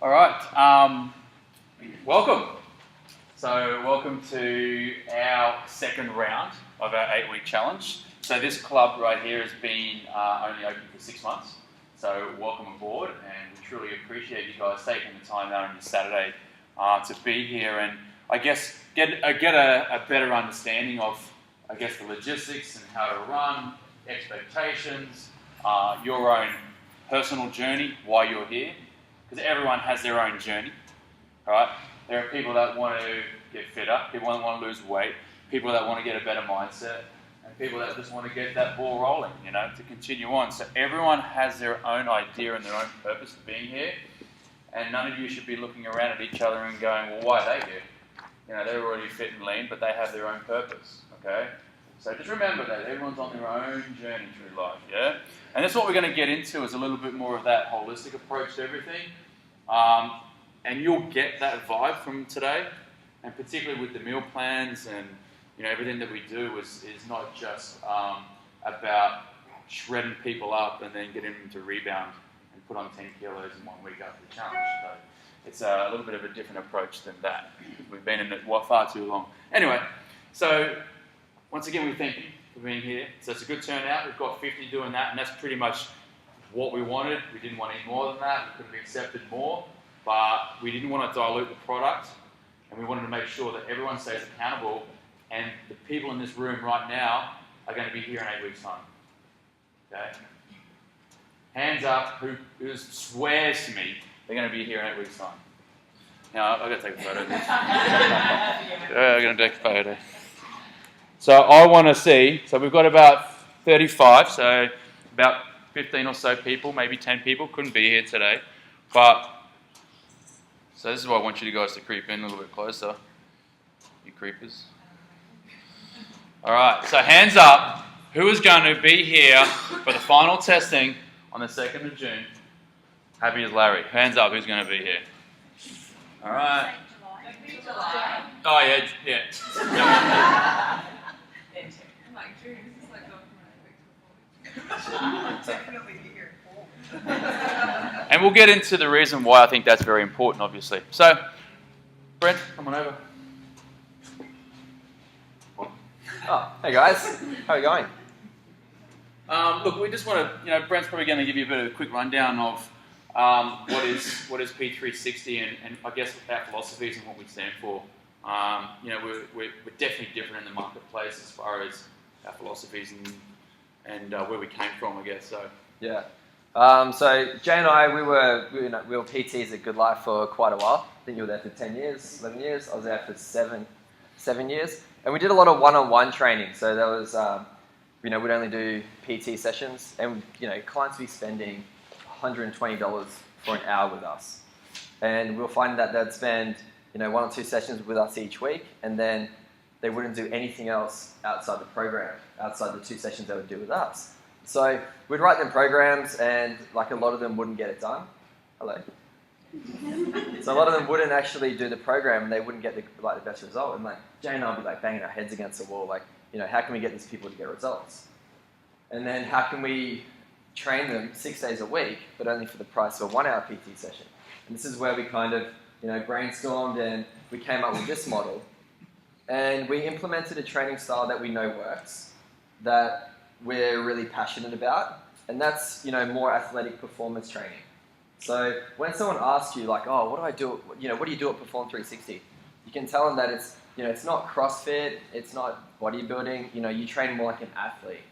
All right, welcome. So welcome to our second round of our 8-week challenge. So this club right here has been only open for 6 months. So welcome aboard, and we truly appreciate you guys taking the time out on your Saturday to be here and I guess get a better understanding of the logistics and how to run, expectations, your own personal journey, why you're here, because everyone has their own journey, right? There are people that want to get fitter, people that want to lose weight, people that want to get a better mindset, and people that just want to get that ball rolling, to continue on. So everyone has their own idea and their own purpose of being here, and none of you should be looking around at each other and going, well, why are they here? They're already fit and lean, but they have their own purpose, okay? So just remember that everyone's on their own journey through life, yeah? And that's what we're going to get into, is a little bit more of that holistic approach to everything. And you'll get that vibe from today, and particularly with the meal plans and everything that we do is not just about shredding people up and then getting them to rebound and put on 10 kilos in 1 week after the challenge. So it's a little bit of a different approach than that. We've been in it far too long. Anyway, so once again, we thank you for being here. So it's a good turnout. We've got 50 doing that, and that's pretty much what we wanted. We didn't want any more than that. We could have accepted more, but we didn't want to dilute the product, and we wanted to make sure that everyone stays accountable, and the people in this room right now are going to be here in 8 weeks' time. Okay? Hands up who swears to me they're going to be here in 8 weeks' time. Now, I've got to take a photo of this. I'm going to take a photo. So I want to see, so we've got about 35, so about 15 or so people, maybe 10 people, couldn't be here today. But, so this is why I want you guys to creep in a little bit closer, you creepers. All right, so hands up, who is going to be here for the final testing on the 2nd of June? Happy as Larry. Hands up, who's going to be here? All right. July. Oh, yeah. Definitely here. And we'll get into the reason why I think that's very important, obviously. So, Brent, come on over. Oh, hey guys, how are you going? Look, we just want to, Brent's probably going to give you a bit of a quick rundown of what is P360 and I guess our philosophies and what we stand for. We're definitely different in the marketplace as far as our philosophies and where we came from, I guess. So yeah. So Jay and I, we were PTs at Good Life for quite a while. I think you were there for 10 years, 11 years. I was there for seven years. And we did a lot of one-on-one training. So there was, we'd only do PT sessions, and clients would be spending $120 for an hour with us. And we'll find that they'd spend, 1 or 2 sessions with us each week, and then they wouldn't do anything else outside the program, outside the 2 sessions they would do with us. So we'd write them programs, and a lot of them wouldn't get it done. Hello. So a lot of them wouldn't actually do the program, and they wouldn't get the best result. And Jay and I would be banging our heads against the wall, how can we get these people to get results? And then how can we train them 6 days a week, but only for the price of a 1 hour PT session? And this is where we kind of, brainstormed, and we came up with this model. And we implemented a training style that we know works, that we're really passionate about, and that's, more athletic performance training. So when someone asks you, oh, what do I do? What do you do at Perform 360? You can tell them that it's, it's not CrossFit, it's not bodybuilding. You train more like an athlete,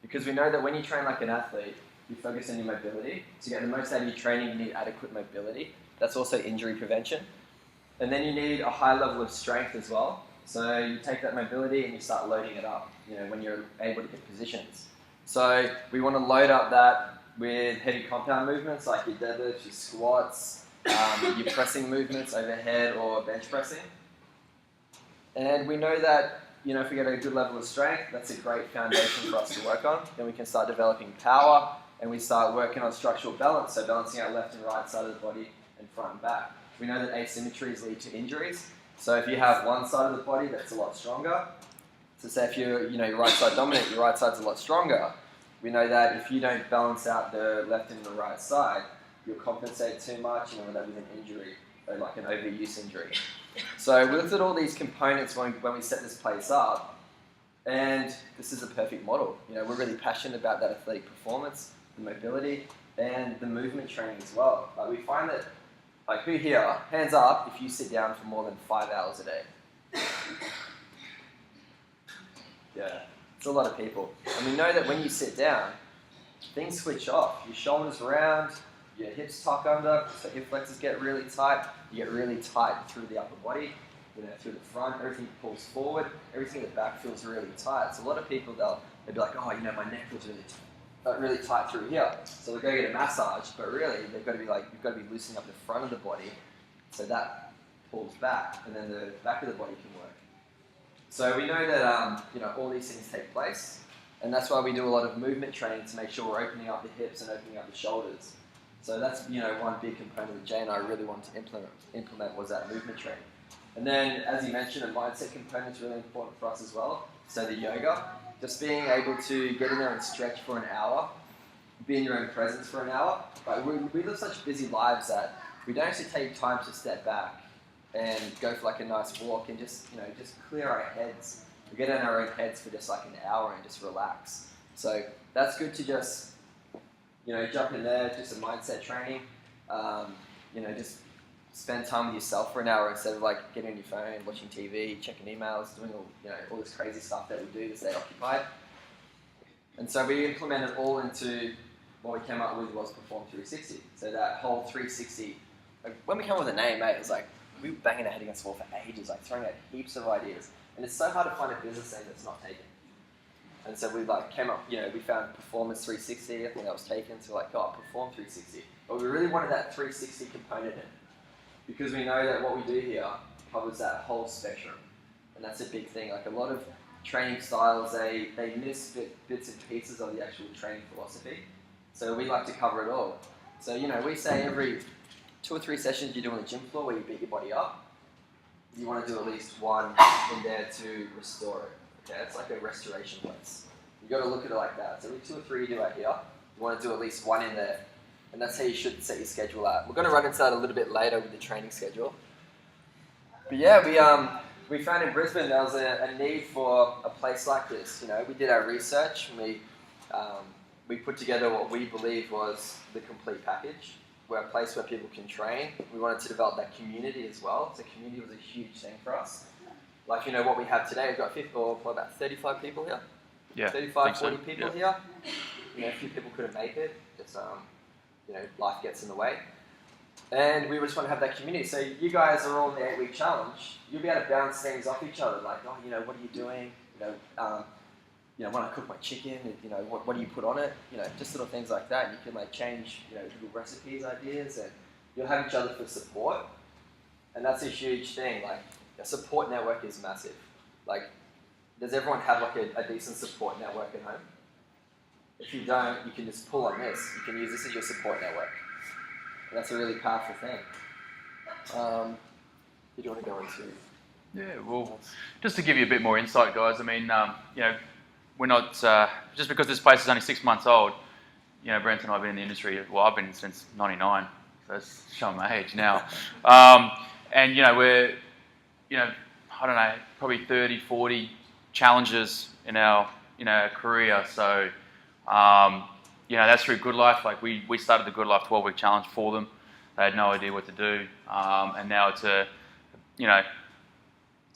because we know that when you train like an athlete, you focus on your mobility. To get the most out of your training, you need adequate mobility. That's also injury prevention. And then you need a high level of strength as well. So you take that mobility and you start loading it up, when you're able to get positions. So we want to load up that with heavy compound movements like your deadlifts, your squats, your pressing movements overhead or bench pressing. And we know that, if we get a good level of strength, that's a great foundation for us to work on. Then we can start developing power, and we start working on structural balance, so balancing out left and right side of the body and front and back. We know that asymmetries lead to injuries. So if you have one side of the body that's a lot stronger, so say if you're, your right side dominant, your right side's a lot stronger. We know that if you don't balance out the left and the right side, you'll compensate too much, and end up with an injury, or like an overuse injury. So we looked at all these components when we set this place up, and this is a perfect model. We're really passionate about that athletic performance, the mobility, and the movement training as well. We find that, like, who here, hands up if you sit down for more than 5 hours a day? Yeah, it's a lot of people. And we know that when you sit down, things switch off. Your shoulders round, your hips tuck under, so hip flexors get really tight. You get really tight through the upper body, through the front. Everything pulls forward. Everything in the back feels really tight. So a lot of people, they'll be like, oh, my neck feels really tight through here. So they'll go get a massage, but really they've got to be like, you've got to be loosening up the front of the body, so that pulls back, and then the back of the body can work. So we know that all these things take place, and that's why we do a lot of movement training to make sure we're opening up the hips and opening up the shoulders. So that's one big component that Jay and I really wanted to implement was that movement training. And then, as you mentioned, a mindset component is really important for us as well. So the yoga, just being able to get in there and stretch for an hour, be in your own presence for an hour. Like we live such busy lives that we don't actually take time to step back and go for like a nice walk and just clear our heads. We get in our own heads for just like an hour and just relax. So that's good to just jump in there, just a mindset training. Just spend time with yourself for an hour instead of like getting on your phone, watching TV, checking emails, doing all this crazy stuff that we do to stay occupied. And so we implemented all into what we came up with was Perform 360. So that whole 360, like when we came up with a name, mate, it was like we were banging our head against the wall for ages, like throwing out heaps of ideas. And it's so hard to find a business name that's not taken. And so we came up, we found Performance 360, I think that was taken, so Perform 360. But we really wanted that 360 component in, because we know that what we do here covers that whole spectrum. And that's a big thing. Like a lot of training styles, they miss bits and pieces of the actual training philosophy. So we like to cover it all. So, we say every 2 or 3 sessions you do on the gym floor where you beat your body up, you want to do at least one in there to restore it. Okay, it's like a restoration place. You've got to look at it like that. So every 2 or 3 you do out here, you want to do at least one in there. And that's how you should set your schedule out. We're going to run into that a little bit later with the training schedule. But yeah, we found in Brisbane there was a need for a place like this. We did our research and we put together what we believed was the complete package. We're a place where people can train. We wanted to develop that community as well. So community was a huge thing for us. Like, what we have today, we've got about 35 people here. Yeah, 35, 40 so. people Yeah. here. A few people couldn't make it. Just, life gets in the way. And we just want to have that community. So you guys are all in the 8-week challenge. You'll be able to bounce things off each other. Like, what are you doing? When I cook my chicken, what do you put on it? Just little things like that. You can change, little recipes, ideas, and you'll have each other for support. And that's a huge thing. Like, a support network is massive. Like, does everyone have a decent support network at home? If you don't, you can just pull on this. You can use this as your support network. And that's a really powerful thing. Do you want to go into? Yeah, well, just to give you a bit more insight, guys. I mean, we're not just because this place is only 6 months old. Brent and I have been in the industry. Well, I've been since '99, so that's showing my age now. And we're, I don't know, probably 30, 40 challenges in our career. So, that's through Good Life. Like we started the Good Life 12-week challenge for them. They had no idea what to do, and now it's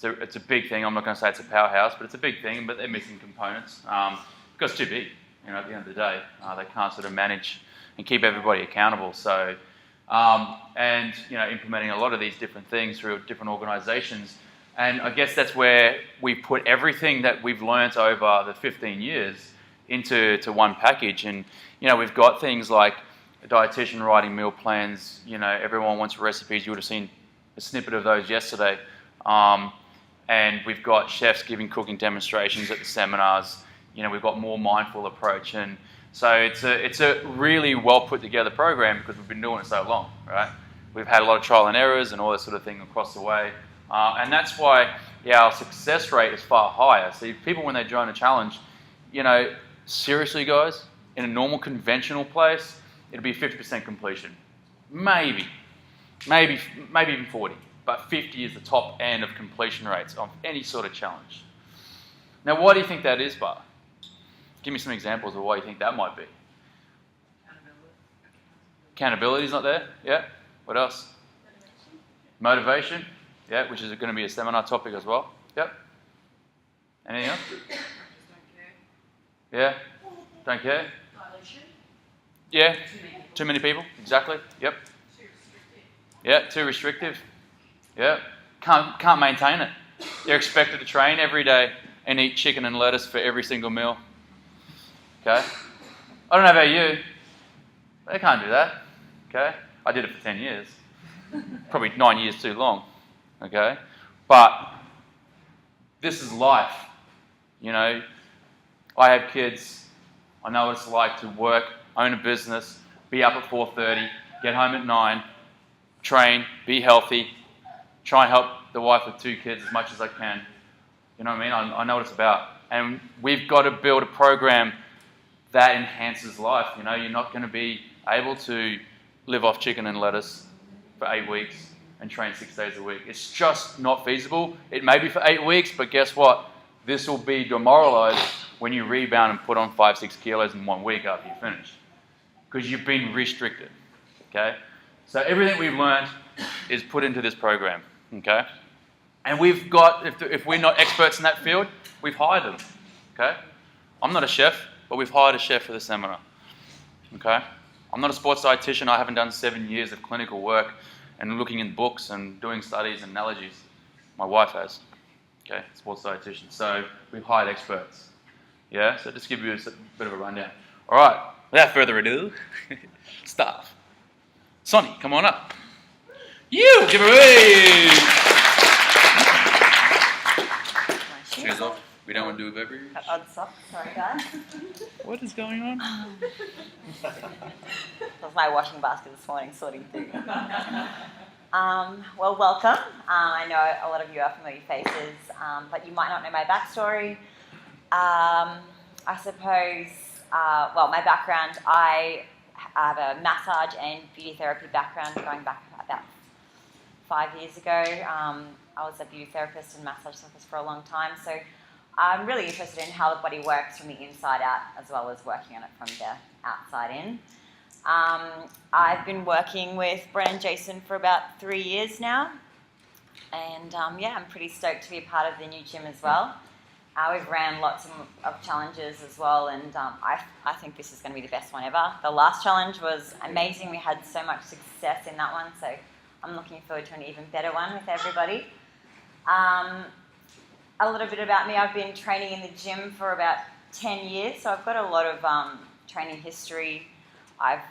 it's a big thing. I'm not going to say it's a powerhouse, but it's a big thing. But they're missing components because it's too big. At the end of the day, they can't sort of manage and keep everybody accountable. So, implementing a lot of these different things through different organisations. And I guess that's where we put everything that we've learnt over the 15 years into one package. And, we've got things like a dietitian writing meal plans. Everyone wants recipes. You would have seen a snippet of those yesterday. And we've got chefs giving cooking demonstrations at the seminars. We've got more mindful approach. And so it's a really well put together program because we've been doing it so long, right? We've had a lot of trial and errors and all this sort of thing across the way. And that's why our success rate is far higher. So people, when they join a challenge, seriously, guys, in a normal conventional place, it'll be 50% completion. maybe even 40, but 50 is the top end of completion rates of any sort of challenge. Now, why do you think that is, Bar? Give me some examples of why you think that might be. Accountability's not there. Yeah. What else? Motivation. Yeah, which is going to be a seminar topic as well. Yep. Anything else? Yeah. Don't care. Yeah. Too many people. Exactly. Yep. Yeah. Too restrictive. Yeah. Can't maintain it. They're expected to train every day and eat chicken and lettuce for every single meal. Okay. I don't know about you. They can't do that. Okay. I did it for 10 years. Probably 9 years too long. Okay. But this is life. You know, I have kids. I know what it's like to work, own a business, be up at 4:30, get home at 9, train, be healthy, try and help the wife with 2 kids as much as I can. You know what I mean? I know what it's about. And we've got to build a program that enhances life. You know, you're not going to be able to live off chicken and lettuce for 8 weeks and train 6 days a week. It's just not feasible. It may be for 8 weeks, but guess what? This will be demoralized when you rebound and put on 5-6 kilos in 1 week after you finish, because you've been restricted. Okay? So everything we've learned is put into this program. Okay? And we've got, if we're not experts in that field, we've hired them. Okay? I'm not a chef, but we've hired a chef for the seminar. Okay? I'm not a sports dietitian. I haven't done 7 years of clinical work and looking in books and doing studies and analogies. My wife has. Okay? Sports dietitian. So we've hired experts. Yeah? So just give you a bit of a rundown. All right. Without further ado, staff. Sonny, come on up. You! Give it away! Shoes off. We don't want to do a beverage. Odd sock, sorry guys. What is going on? That was my washing basket this morning, sorting through. Well, welcome. I know a lot of you are familiar faces, but you might not know my backstory. I suppose, my background, I have a massage and beauty therapy background going back about 5 years ago. I was a beauty therapist and massage therapist for a long time, so I'm really interested in how the body works from the inside out as well as working on it from the outside in. I've been working with Bren and Jason for about 3 years now, and I'm pretty stoked to be a part of the new gym as well. We've ran lots of challenges as well, and I think this is going to be the best one ever. The last challenge was amazing. We had so much success in that one, so I'm looking forward to an even better one with everybody. A little bit about me. I've been training in the gym for about 10 years, so I've got a lot of training history. I've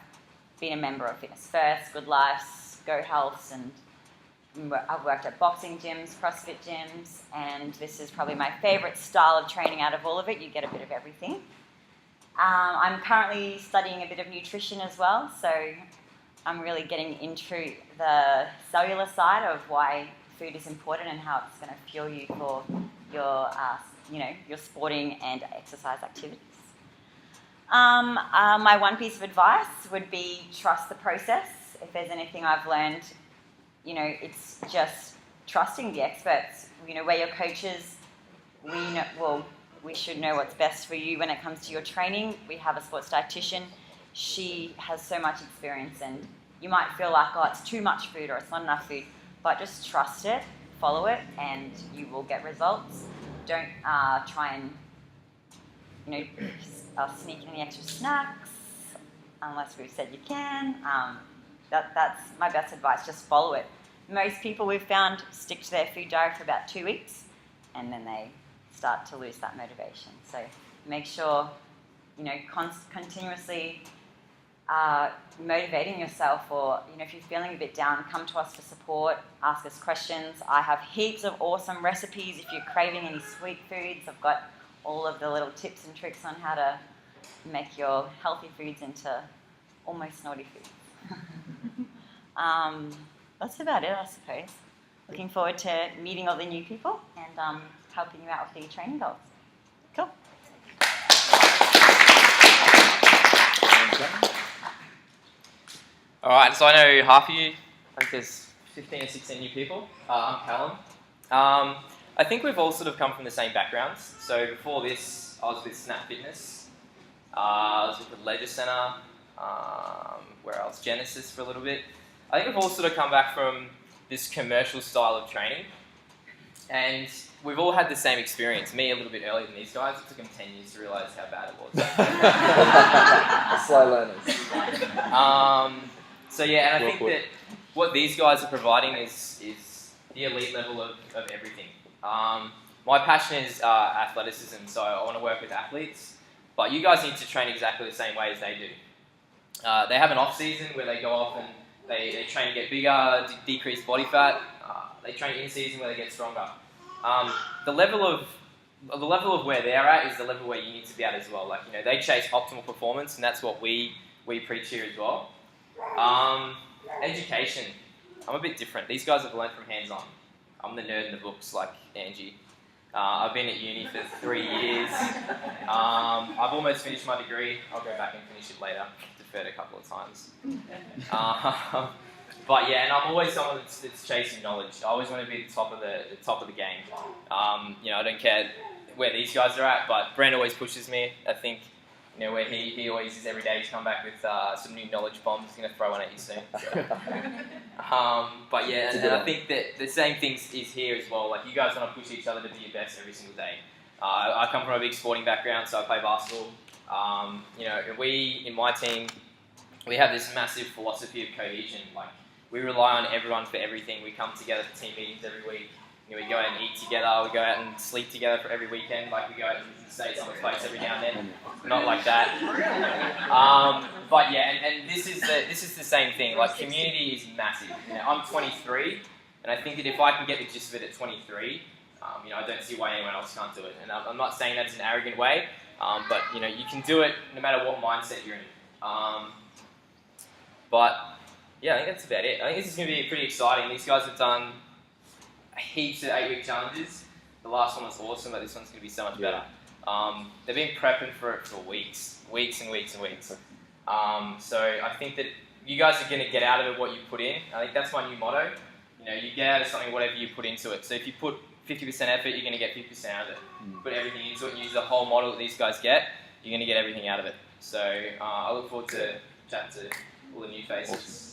been a member of Fitness First, Good Life, Go Health, and I've worked at boxing gyms, CrossFit gyms, and this is probably my favourite style of training out of all of it. You get a bit of everything. I'm currently studying a bit of nutrition as well, so I'm really getting into the cellular side of why food is important and how it's going to fuel you for your sporting and exercise activities. My one piece of advice would be trust the process. If there's anything I've learned, it's just trusting the experts. We're your coaches. We should know what's best for you when it comes to your training. We have a sports dietitian. She has so much experience, and you might feel like, it's too much food or it's not enough food, but just trust it, follow it, and you will get results. Don't try and sneak in the extra snacks unless we've said you can. That's my best advice. Just follow it. Most people we've found stick to their food diet for about 2 weeks, and then they start to lose that motivation. So make sure continuously motivating yourself, or if you're feeling a bit down, come to us for support, ask us questions. I have heaps of awesome recipes. If you're craving any sweet foods, I've got all of the little tips and tricks on how to make your healthy foods into almost naughty foods. That's about it, I suppose. Looking forward to meeting all the new people and helping you out with the training goals. Cool. All right, so I know half of you. I think there's 15 or 16 new people. I'm Callum. I think we've all sort of come from the same backgrounds. So before this, I was with Snap Fitness. I was with the Leisure Centre. Where else? Genesis for a little bit. I think we've all sort of come back from this commercial style of training. And we've all had the same experience. Me a little bit earlier than these guys. It took them 10 years to realise how bad it was. Slow learners. So yeah, and I think that what these guys are providing is the elite level of everything. My passion is athleticism, so I want to work with athletes. But you guys need to train exactly the same way as they do. They have an off season where they go off and they train to get bigger, decrease body fat. They train in season where they get stronger. The level of where they're at is the level where you need to be at as well. Like, you know, they chase optimal performance, and that's what we preach here as well. Education. I'm a bit different. These guys have learned from hands-on. I'm the nerd in the books, like Angie. I've been at uni for 3 years. I've almost finished my degree. I'll go back and finish it later. Deferred a couple of times. But yeah, and I'm always someone that's chasing knowledge. I always want to be the top of the game. You know, I don't care where these guys are at, but Brent always pushes me. I think, you know, where he always is every day. He's come back with some new knowledge bombs. He's going to throw one at you soon. But yeah, and I think that the same thing is here as well. Like, you guys want to push each other to be your best every single day. I come from a big sporting background, so I play basketball. You know, and we, in my team, we have this massive philosophy of cohesion. Like, we rely on everyone for everything. We come together for team meetings every week. You know, we go out and eat together. We go out and sleep together for every weekend. Like, we go out and stay at someone's place every now and then. Not like that. But yeah, and this is the same thing. Like, community is massive. You know, I'm 23, and I think that if I can get the gist of it at 23, you know, I don't see why anyone else can't do it. And I'm not saying that in an arrogant way, but you know, you can do it no matter what mindset you're in. But yeah, I think that's about it. I think this is going to be pretty exciting. These guys have done heaps of 8-week challenges. The last one was awesome, but this one's going to be so much better. They've been prepping for it for weeks and weeks and weeks. So I think that you guys are going to get out of it what you put in. I think that's my new motto. You know, you get out of something whatever you put into it. So if you put 50% effort, you're going to get 50% out of it. Put everything into it and use the whole model that these guys get, you're going to get everything out of it. So I look forward to chatting to all the new faces. Awesome.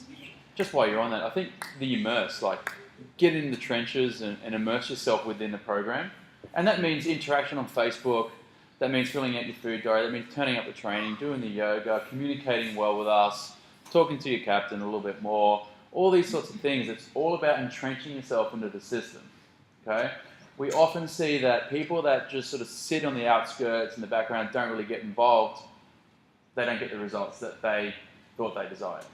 Just while you're on that, I think the immerse, like, get in the trenches and immerse yourself within the program. And that means interaction on Facebook, that means filling out your food diary, that means turning up at training, doing the yoga, communicating well with us, talking to your captain a little bit more, all these sorts of things. It's all about entrenching yourself into the system, okay? We often see that people that just sort of sit on the outskirts in the background, don't really get involved, they don't get the results that they thought they desired,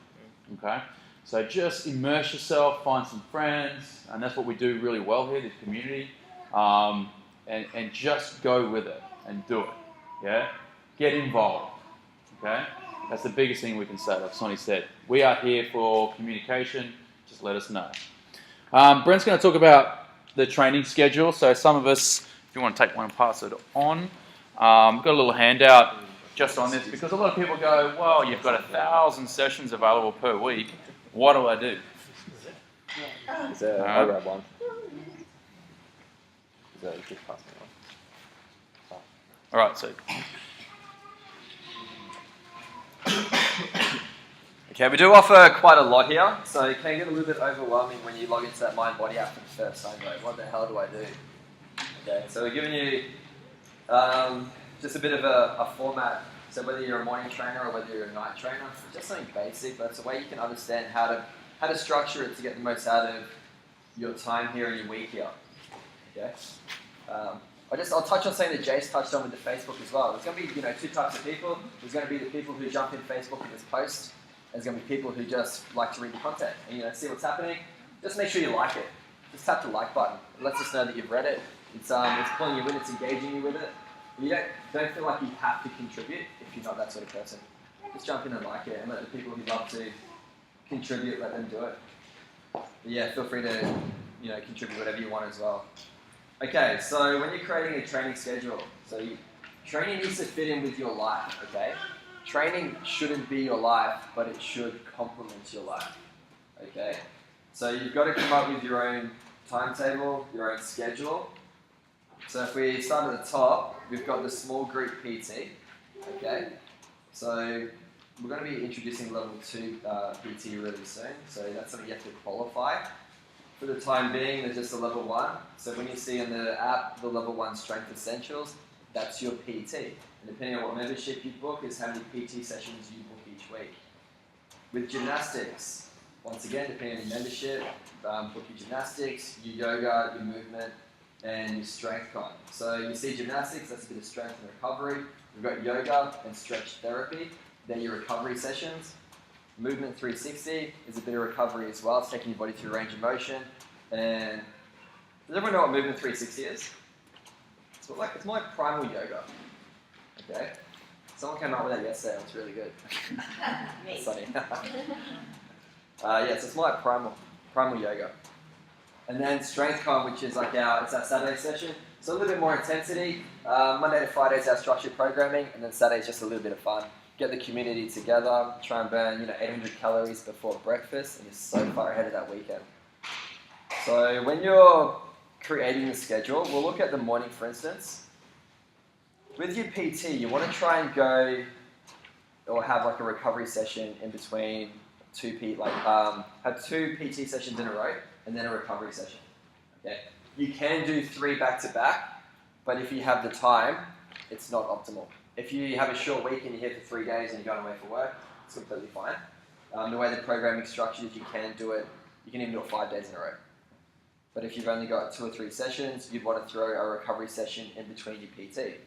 okay? So just immerse yourself, find some friends, and that's what we do really well here, this community, and just go with it and do it, yeah? Get involved, okay? That's the biggest thing we can say, like Sonny said. We are here for communication, just let us know. Brent's going to talk about the training schedule, so some of us, if you want to take one and pass it on, got a little handout just on this, because a lot of people go, well, you've got 1,000 sessions available per week. What do I do? I'll grab one. Just pass me one. All right, so. Okay, we do offer quite a lot here, so it can get a little bit overwhelming when you log into that Mind Body app for the first time. Like, what the hell do I do? Okay, so we're giving you just a bit of a format. So whether you're a morning trainer or whether you're a night trainer, just something basic, but it's a way you can understand how to structure it to get the most out of your time here and your week here. Okay. I'll touch on something that Jace touched on with the Facebook as well. There's going to be, you know, two types of people. There's going to be the people who jump in Facebook and just post. There's going to be people who just like to read the content and, you know, see what's happening. Just make sure you like it. Just tap the like button. It lets us know that you've read it. It's pulling you in. It's engaging you with it. You don't feel like you have to contribute if you're not that sort of person. Just jump in and like it, and let the people who love to contribute, let them do it. But yeah, feel free to, you know, contribute whatever you want as well. Okay, so when you're creating a training schedule, training needs to fit in with your life, okay? training shouldn't be your life, but it should complement your life. Okay? So you've got to come up with your own timetable, your own schedule. So if we start at the top, we've got the small group PT. Okay? So we're going to be introducing level 2 PT really soon. So that's something you have to qualify. For the time being, there's just a level 1. So when you see in the app the level 1 strength essentials, that's your PT. And depending on what membership you book is how many PT sessions you book each week. With gymnastics, once again, depending on your membership, book your gymnastics, your yoga, your movement, and your strength con. So you see gymnastics, that's a bit of strength and recovery. We've got yoga and stretch therapy. They're your recovery sessions. Movement 360 is a bit of recovery as well. It's taking your body through range of motion. And does everyone know what movement 360 is? It's more like primal yoga. Okay? Someone came up with that yesterday. It was really good. That's funny. So it's more like primal yoga. And then strength con, which is like it's our Saturday session. So a little bit more intensity. Monday to Friday is our structured programming, and then Saturday is just a little bit of fun. Get the community together, try and burn 800 calories before breakfast, and you're so far ahead of that weekend. So when you're creating the schedule, we'll look at the morning, for instance. With your PT, you want to try and go or have like a recovery session in between have 2 PT sessions in a row and then a recovery session. Okay. You can do 3 back to back, but if you have the time, it's not optimal. If you have a short week and you're here for 3 days and you're going away for work, it's completely fine. The way the programming is structured is you can even do it 5 days in a row. But if you've only got 2 or 3 sessions, you'd want to throw a recovery session in between your PT.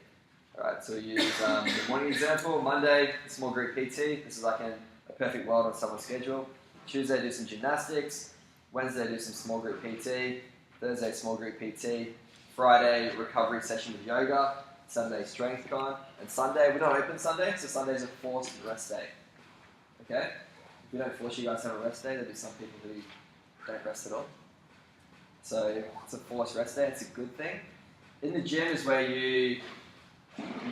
Alright, so we use the morning example, Monday, small group PT. This is like a perfect world on someone's schedule. Tuesday, do some gymnastics. Wednesday, do some small group PT. Thursday, small group PT. Friday, recovery session with yoga. Saturday, strength con. And Sunday, we don't open Sunday, so Sunday's a forced rest day. Okay? If we don't force you guys to have a rest day, there'll be some people who don't rest at all. So it's a forced rest day, it's a good thing. In the gym is where you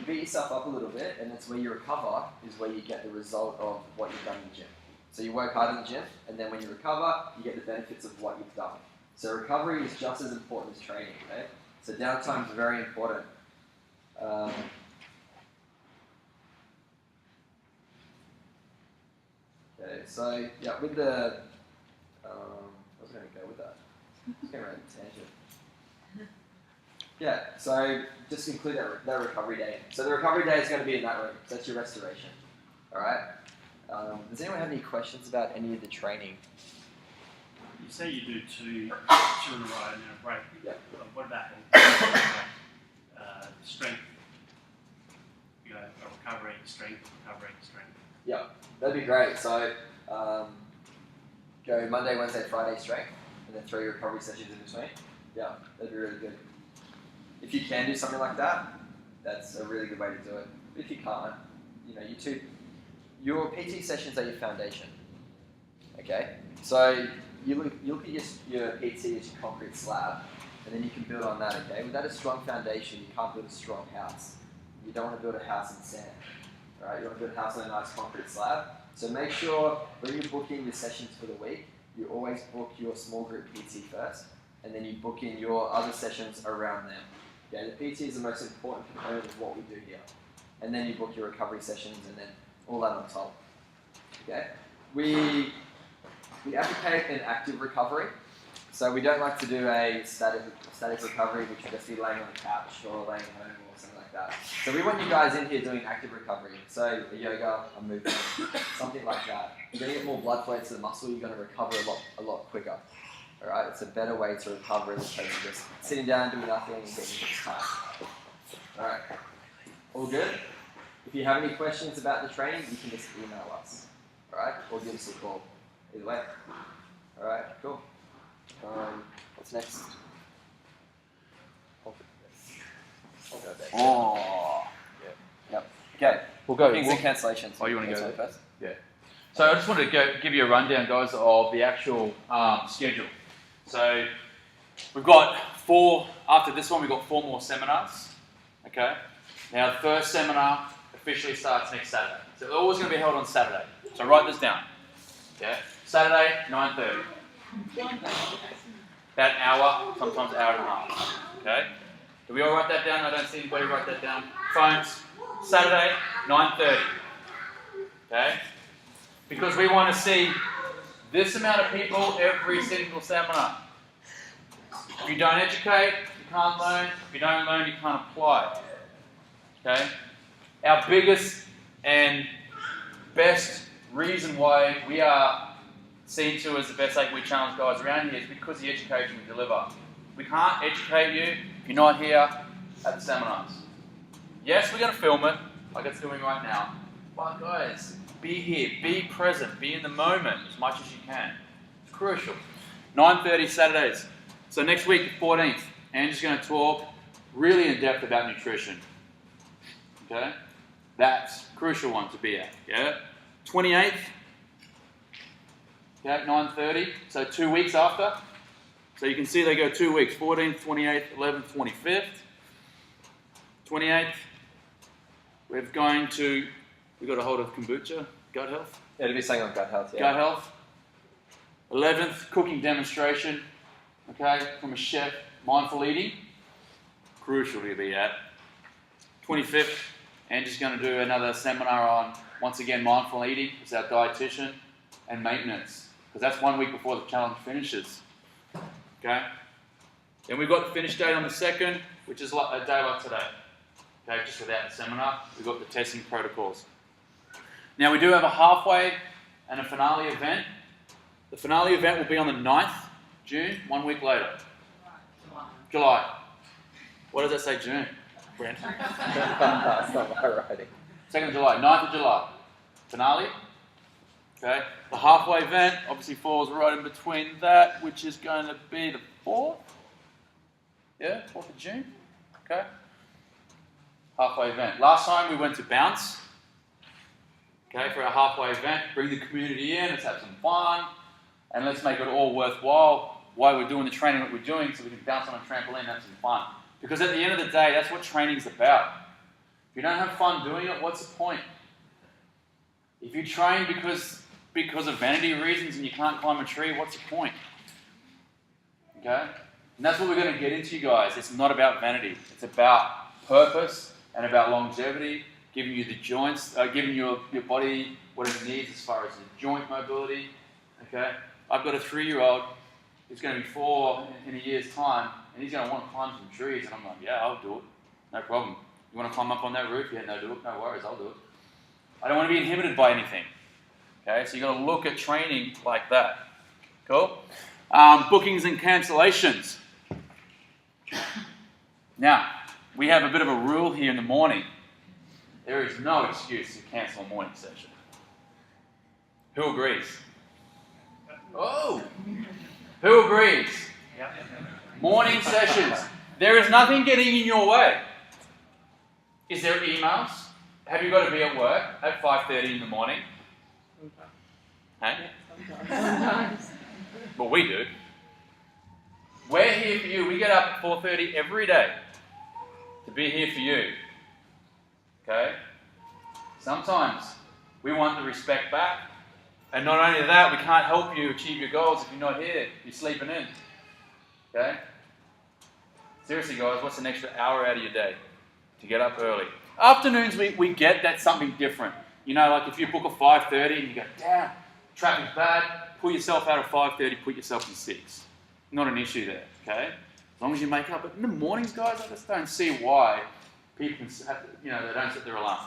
beat yourself up a little bit, and that's where you recover, is where you get the result of what you've done in the gym. So you work hard in the gym, and then when you recover, you get the benefits of what you've done. So recovery is just as important as training, okay? So downtime is very important. Okay, so yeah, with the, I was going to go with that. Just going around a tangent. Yeah, so just include that recovery day. So the recovery day is going to be in that room. So that's your restoration. All right. Does anyone have any questions about any of the training? You say you do two in a row and then a break. Yeah. What about strength? You know, a recovery, strength. Yeah, that'd be great. So go Monday, Wednesday, Friday strength, and then 3 recovery sessions in between. Yeah, that'd be really good. If you can do something like that, that's a really good way to do it. But if you can't, your PT sessions are your foundation. Okay, so you look at your PT as your concrete slab, and then you can build on that. Okay, without a strong foundation, you can't build a strong house. You don't want to build a house in sand. All right, you want to build a house on a nice concrete slab. So make sure when you're booking your sessions for the week, you always book your small group PT first, and then you book in your other sessions around them. Okay, the PT is the most important component of what we do here. And then you book your recovery sessions and then all that on top. Okay? We advocate an active recovery. So we don't like to do a static recovery, which would just be laying on the couch or laying at home or something like that. So we want you guys in here doing active recovery. So a yoga, a movement, something like that. You're going to get more blood flow to the muscle, you're going to recover a lot quicker. Alright, it's a better way to recover as opposed to just sitting down, doing nothing, and getting tired. Alright, all good? If you have any questions about the training, you can just email us. Alright, or give us a call. Either way. Alright, cool. What's next? I'll go back. Oh. Yep. Okay. We'll go. Bookings and cancellations. Oh, you want to go first? Yeah. So I just wanted to give you a rundown, guys, of the actual schedule. So we've got after this one, we've got 4 more seminars. Okay. Now the first seminar officially starts next Saturday. So they're always going to be held on Saturday. So write this down. Yeah? Saturday, 9:30. About an hour, sometimes an hour and a half. Okay? Do we all write that down? I don't see anybody write that down. Phones, Saturday, 9:30. Okay? Because we want to see this amount of people every single seminar. If you don't educate, you can't learn. If you don't learn, you can't apply. Okay? Our biggest and best reason why we are seen to as the best 8-week challenge guys around here is because of the education we deliver. We can't educate you if you're not here at the seminars. Yes, we're going to film it, like it's doing right now. But guys, be here, be present, be in the moment as much as you can. It's crucial. 9:30 Saturdays. So next week, the 14th, Angie's going to talk really in depth about nutrition. Okay? That's a crucial one to be at. Yeah? 28th. Okay, 9:30. So 2 weeks after. So you can see they go 2 weeks. 14th, 28th, 11th, 25th. 28th. We've got a hold of kombucha, gut health. Yeah, to be saying on gut health, yeah. Gut health. 11th, cooking demonstration. Okay, from a chef. Mindful eating. Crucial to be at. 25th, Angie's going to do another seminar on, once again, mindful eating. It's our dietitian. And maintenance. Because that's 1 week before the challenge finishes. Okay? Then we've got the finish date on the 2nd, which is like a day like today. Okay, just without the seminar. We've got the testing protocols. Now we do have a halfway and a finale event. The finale event will be on the 9th June, 1 week later. July. What does that say, June? Brent? That's not my writing. 2nd of July, 9th of July. Finale. Okay. The halfway event obviously falls right in between that, which is going to be the 4th. Yeah, 4th of June. Okay. Halfway event. Last time we went to Bounce. Okay, for our halfway event. Bring the community in, let's have some fun, and let's make it all worthwhile while we're doing the training that we're doing so we can bounce on a trampoline and have some fun. Because at the end of the day, that's what training's about. If you don't have fun doing it, what's the point? If you train because of vanity reasons and you can't climb a tree, what's the point? Okay? And that's what we're going to get into, guys. It's not about vanity. It's about purpose and about longevity, giving you the joints, giving your body what it needs as far as the joint mobility. Okay? I've got a 3-year-old who's going to be 4 in a year's time, and he's going to want to climb some trees. And I'm like, yeah, I'll do it. No problem. You want to climb up on that roof? Yeah, no worries, I'll do it. I don't want to be inhibited by anything. Okay, so you've got to look at training like that. Cool? Bookings and cancellations. Now, we have a bit of a rule here in the morning. There is no excuse to cancel a morning session. Who agrees? Oh! Who agrees? Morning sessions. There is nothing getting in your way. Is there emails? Have you got to be at work at 5:30 in the morning? Hey? Well, we do. We're here for you. We get up at 4:30 every day to be here for you. Okay? Sometimes we want the respect back. And not only that, we can't help you achieve your goals if you're not here. You're sleeping in. Okay? Seriously, guys, what's an extra hour out of your day to get up early? Afternoons, we get that's something different. You know, like if you book a 5:30 and you go, damn, traffic's bad, pull yourself out of 5:30, put yourself in 6. Not an issue there, okay? As long as you make up. But in the mornings, guys, I just don't see why people have to, they don't set their alarm.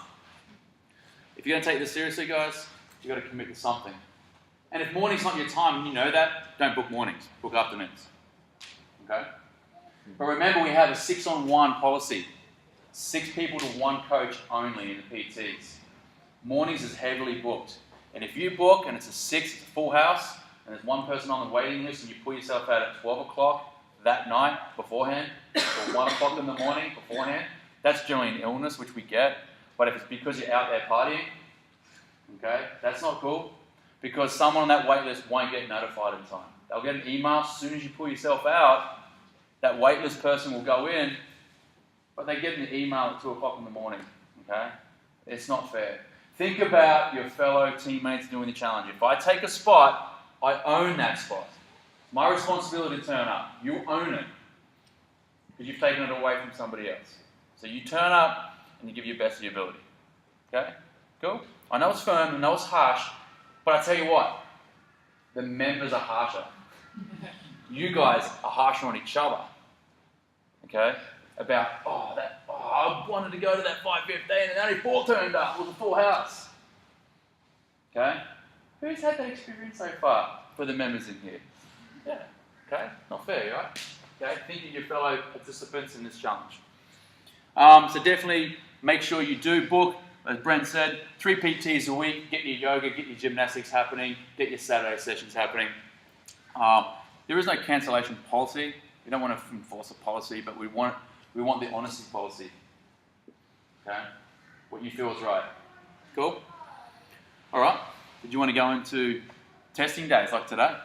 If you're going to take this seriously, guys, you've got to commit to something. And if morning's not your time and you know that, don't book mornings, book afternoons. Okay? But remember, we have a 6-on-1 policy. 6 people to 1 coach only in the PTs. Mornings is heavily booked. And if you book and it's a 6, it's a full house, and there's 1 person on the waiting list and you pull yourself out at 12 o'clock that night beforehand, or 1 o'clock in the morning beforehand, that's generally an illness, which we get. But if it's because you're out there partying, okay, that's not cool, because someone on that wait list won't get notified in time. They'll get an email as soon as you pull yourself out. That wait list person will go in, but they get an email at 2 o'clock in the morning. Okay, it's not fair. Think about your fellow teammates doing the challenge. If I take a spot, I own that spot. My responsibility to turn up. You own it. Because you've taken it away from somebody else. So you turn up and you give your best of your ability. Okay? Cool? I know it's firm, I know it's harsh, but I tell you what, the members are harsher. You guys are harsher on each other. Okay? About, I wanted to go to that 5:15 and only 4 turned up. It was a full house. Okay? Who's had that experience so far for the members in here? Yeah. Okay? Not fair, right? Okay? Think of your fellow participants in this challenge. So definitely make sure you do book, as Brent said, 3 PTs a week. Get your yoga, get your gymnastics happening, get your Saturday sessions happening. There is no cancellation policy. We don't want to enforce a policy, but we want the honesty policy. Okay? What you feel is right. Cool? All right. Did you want to go into testing days like today?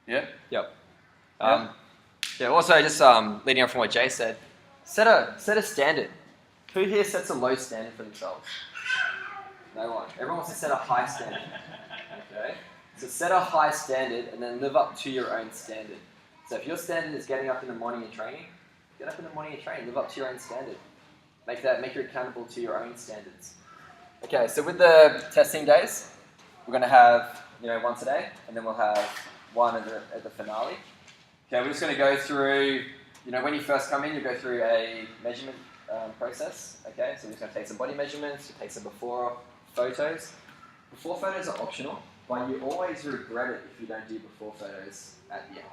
Yeah? Yep. Also, just leading on from what Jay said, set a standard. Who here sets a low standard for themselves? No one. Everyone wants to set a high standard. Okay? So set a high standard and then live up to your own standard. So if your standard is getting up in the morning and training, get up in the morning and train. Live up to your own standard. Make you accountable to your own standards. Okay, so with the testing days, we're going to have once a day, and then we'll have one at the finale. Okay, we're just going to go through, when you first come in, you go through a measurement process. Okay, so we're just going to take some body measurements, take some before photos. Before photos are optional, but you always regret it if you don't do before photos at the end.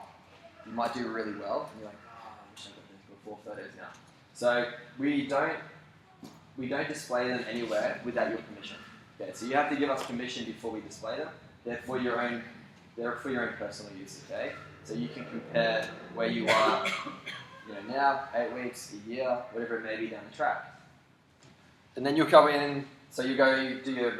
You might do really well, and you're like, I wish I got these before photos now. So we don't display them anywhere without your permission. Okay, so you have to give us permission before we display them. They're for your own personal use. Okay, so you can compare where you are, now, 8 weeks, a year, whatever it may be down the track. And then you'll come in. So you do your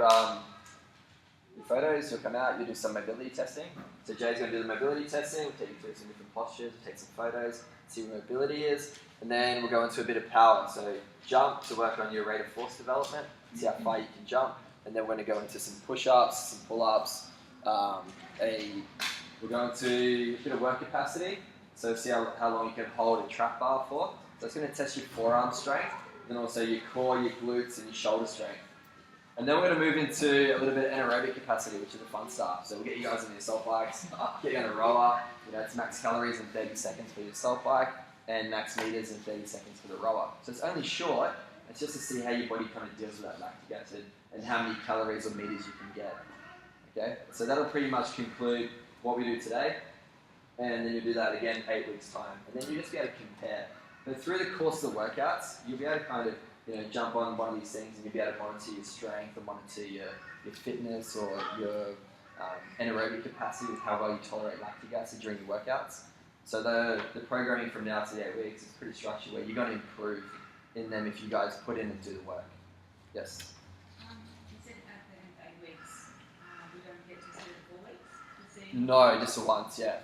photos. You'll come out. You do some mobility testing. So Jay's going to do the mobility testing. We'll take you through some different postures. We'll take some photos. See what mobility is. And then we'll go into a bit of power. So jump to work on your rate of force development, see how far you can jump. And then we're going to go into some push-ups, some pull-ups. We're going to a bit of work capacity. So see how long you can hold a trap bar for. So it's going to test your forearm strength, then also your core, your glutes, and your shoulder strength. And then we're going to move into a little bit of anaerobic capacity, which is the fun stuff. So we'll get you guys on your assault bikes, get you on a rower. It's max calories in 30 seconds for your assault bike, and max meters in 30 seconds for the rower. So it's only short. It's just to see how your body kind of deals with that lactic acid and how many calories or meters you can get. Okay, so that'll pretty much conclude what we do today, and then you do that again 8 weeks time, and then you just be able to compare. But through the course of the workouts, you'll be able to kind of jump on one of these things, and you'll be able to monitor your strength and monitor your fitness or your anaerobic capacity with how well you tolerate lactic acid during your workouts. So the programming from now to the 8 weeks is pretty structured, where you're going to improve in them if you guys put in and do the work. Yes. You said at the 8 weeks, we don't get to see the 4 weeks to see. No, just the once. Yeah.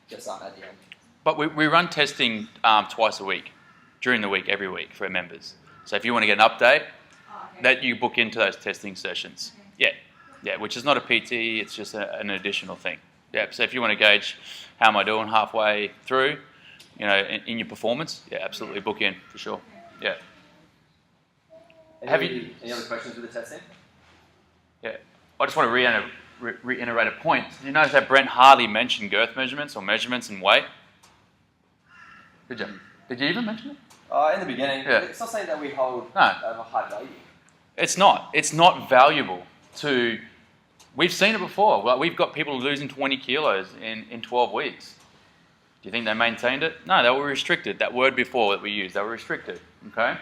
Just at the end. But we run testing twice a week, during the week, every week for our members. So if you want to get an update, that you book into those testing sessions. Okay. Yeah, which is not a PT, it's just an additional thing. Yeah, so if you want to gauge how am I doing halfway through, in your performance, yeah, absolutely book in for sure. Yeah. Any other questions with the testing? Yeah, I just want to reiterate a point. Did you notice that Brent hardly mentioned girth measurements or measurements in weight? Did you? Did you even mention it? In the beginning. Yeah. It's not something that we hold No. of a high value. It's not. It's not valuable to... We've seen it before. Like, we've got people losing 20 kilos in 12 weeks. Do you think they maintained it? No, they were restricted. That word before that we used, they were restricted. Okay?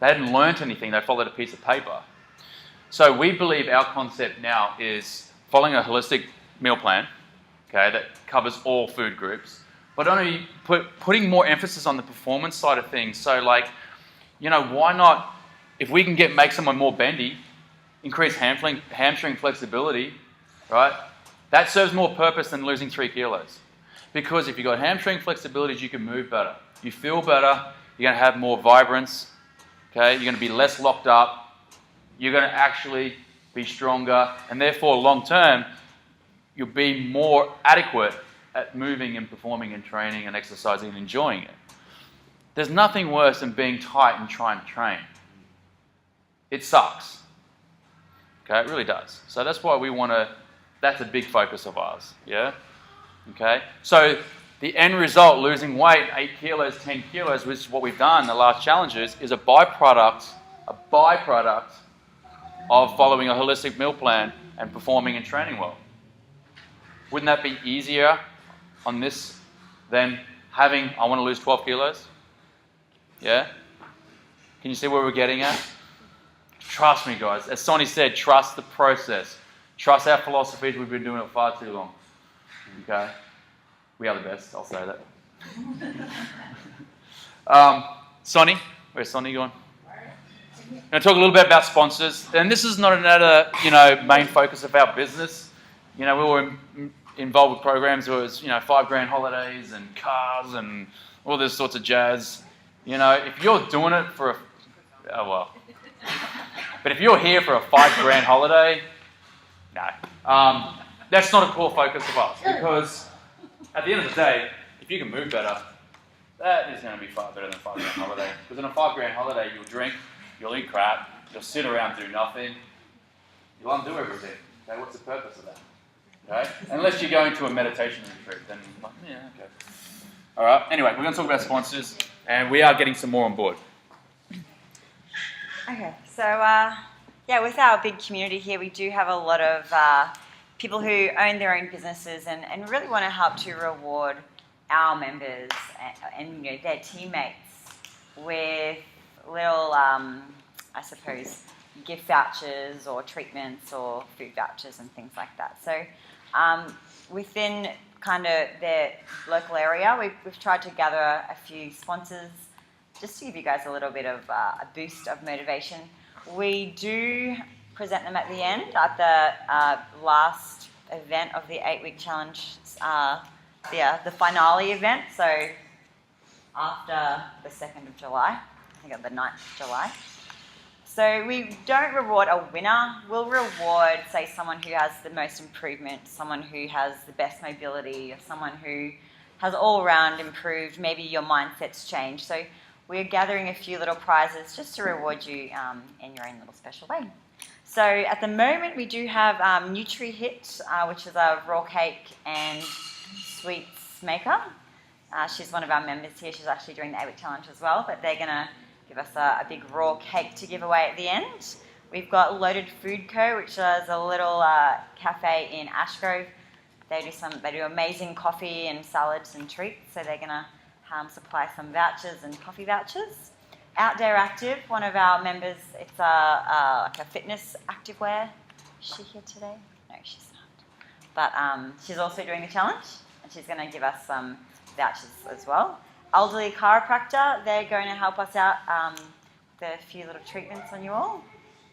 They hadn't learnt anything. They followed a piece of paper. So we believe our concept now is following a holistic meal plan, okay, that covers all food groups, but only putting more emphasis on the performance side of things. So why not, if we can make someone more bendy, increase hamstring flexibility, right? That serves more purpose than losing 3 kilos. Because if you've got hamstring flexibilities, you can move better. You feel better, you're going to have more vibrance, okay? You're going to be less locked up, you're going to actually be stronger, and therefore long term, you'll be more adequate at moving and performing and training and exercising and enjoying it. There's nothing worse than being tight and trying to train. It sucks. Okay, it really does. So that's why we want to, that's a big focus of ours, yeah? Okay, so the end result, losing weight, 8 kilos, 10 kilos, which is what we've done in the last challenges, is a byproduct of following a holistic meal plan and performing and training well. Wouldn't that be easier on this than having, I want to lose 12 kilos? Yeah? Can you see where we're getting at? Trust me, guys. As Sonny said, trust the process. Trust our philosophies. We've been doing it far too long. Okay? We are the best, I'll say that. Sonny? Where's Sonny going? I'm going to talk a little bit about sponsors. And this is not another, main focus of our business. We were involved with programs where it was, $5,000 holidays and cars and all this sorts of jazz. If you're doing it for but if you're here for a $5,000 holiday, no. That's not a core focus of us, because at the end of the day, if you can move better, that is going to be far better than a $5,000 holiday. Because in a $5,000 holiday, you'll drink, you'll eat crap, you'll sit around, do nothing, you'll undo everything. Okay, what's the purpose of that? Okay? Unless you're going to a meditation retreat, then yeah, okay. All right. Anyway, we're going to talk about sponsors, and we are getting some more on board. Okay, so with our big community here, we do have a lot of people who own their own businesses and really want to help to reward our members and their teammates with little, gift vouchers or treatments or food vouchers and things like that. So within kind of their local area, we've tried to gather a few sponsors just to give you guys a little bit of a boost of motivation. We do present them at the end at the last event of the 8-week challenge, the finale event, so after the 2nd of July, I think on the 9th of July. So we don't reward a winner, we'll reward, say, someone who has the most improvement, someone who has the best mobility, or someone who has all around improved, maybe your mindset's changed. So we're gathering a few little prizes just to reward you in your own little special way. So at the moment we do have Nutri-Hit, which is a raw cake and sweets maker. She's one of our members here. She's actually doing the 8-week challenge as well, but they're going to give us a big raw cake to give away at the end. We've got Loaded Food Co., which is a little cafe in Ashgrove. They do amazing coffee and salads and treats, so they're going to supply some vouchers and coffee vouchers. Outdoor Active, one of our members, it's like a fitness activewear. Is she here today? No, she's not. But she's also doing the challenge, and she's going to give us some vouchers as well. Elderly Chiropractor, they're going to help us out with a few little treatments on you all.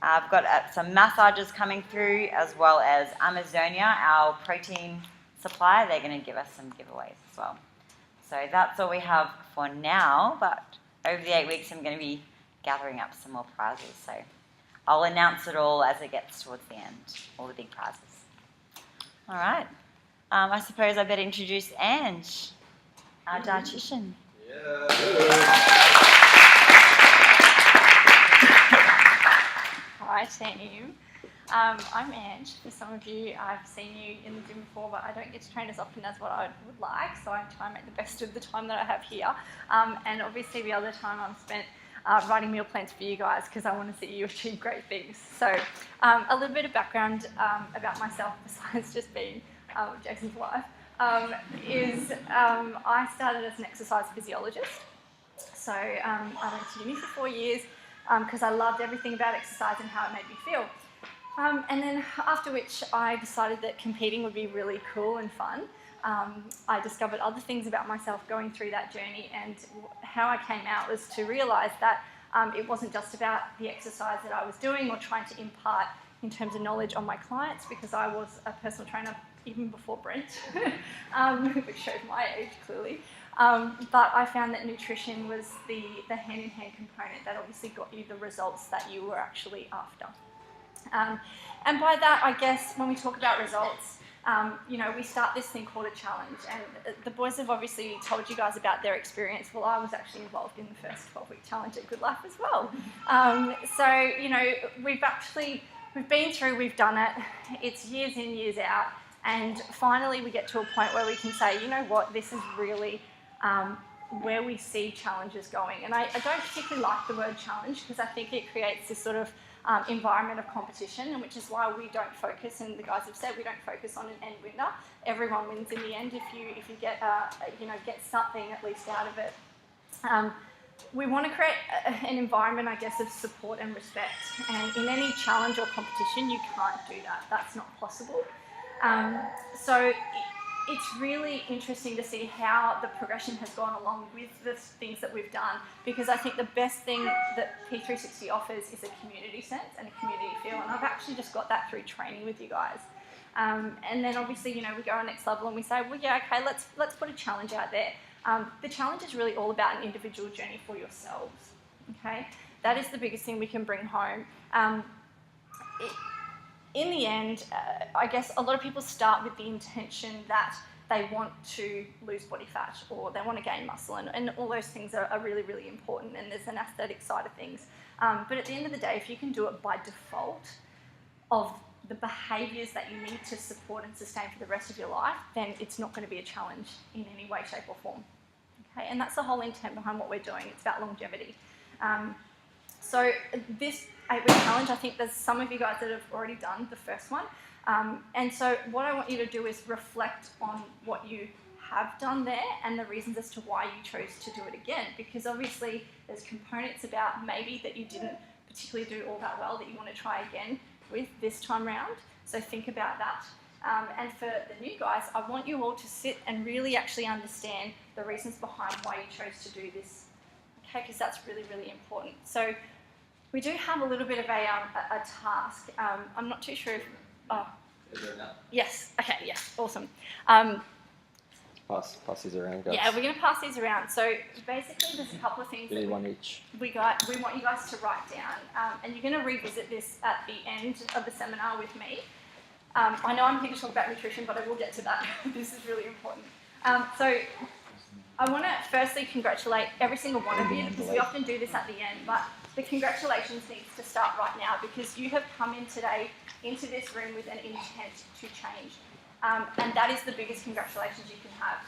I've got some massages coming through, as well as Amazonia, our protein supplier. They're going to give us some giveaways as well. So that's all we have for now, but over the 8 weeks I'm going to be gathering up some more prizes. So I'll announce it all as it gets towards the end, all the big prizes. All right. I suppose I better introduce Ange, our dietitian. Hi team, I'm Ange. For some of you, I've seen you in the gym before, but I don't get to train as often as what I would like, so I try and make the best of the time that I have here. And obviously the other time I've spent writing meal plans for you guys because I want to see you achieve great things. So a little bit of background about myself, besides just being Jason's wife, is I started as an exercise physiologist. So I went to uni for 4 years because I loved everything about exercise and how it made me feel. And then after which I decided that competing would be really cool and fun. I discovered other things about myself going through that journey, and how I came out was to realise that it wasn't just about the exercise that I was doing or trying to impart in terms of knowledge on my clients, because I was a personal trainer even before Brent, which showed my age clearly. But I found that nutrition was the hand-in-hand component that obviously got you the results that you were actually after. And by that, I guess, when we talk about results, we start this thing called a challenge. And the boys have obviously told you guys about their experience. Well, I was actually involved in the first 12-week challenge at Good Life as well. We've been through, we've done it. It's years in, years out. And finally, we get to a point where we can say, you know what, this is really where we see challenges going. And I don't particularly like the word challenge because I think it creates this sort of environment of competition, and which is why we don't focus, and the guys have said we don't focus on an end winner. Everyone wins in the end if you get get something at least out of it. We want to create an environment, I guess, of support and respect. And in any challenge or competition, you can't do that. That's not possible. So it's really interesting to see how the progression has gone along with the things that we've done, because I think the best thing that P360 offers is a community sense and a community feel, and I've actually just got that through training with you guys. And then obviously, we go on next level and we say, well, yeah, okay, let's put a challenge out there. The challenge is really all about an individual journey for yourselves, okay? That is the biggest thing we can bring home. In the end, I guess a lot of people start with the intention that they want to lose body fat or they want to gain muscle, and all those things are really, really important, and there's an aesthetic side of things. But at the end of the day, if you can do it by default of the behaviours that you need to support and sustain for the rest of your life, then it's not going to be a challenge in any way, shape or form. Okay? And that's the whole intent behind what we're doing. It's about longevity. So this 8-week challenge, I think there's some of you guys that have already done the first one. And so what I want you to do is reflect on what you have done there and the reasons as to why you chose to do it again. Because obviously there's components about maybe that you didn't particularly do all that well that you want to try again with this time round. So think about that. And for the new guys, I want you all to sit and really actually understand the reasons behind why you chose to do this. Okay, because that's really, really important. So we do have a little bit of a task. I'm not too sure if... Oh, yes. Okay, yes. Awesome. Pass these around, guys. Yeah, we're going to pass these around. So basically there's a couple of things Do one each. we want you guys to write down. And you're going to revisit this at the end of the seminar with me. I know I'm here to talk about nutrition, but I will get to that. This is really important. So I want to firstly congratulate every single one of you, because we often do this at the end, but the congratulations needs to start right now, because you have come in today into this room with an intent to change. And that is the biggest congratulations you can have.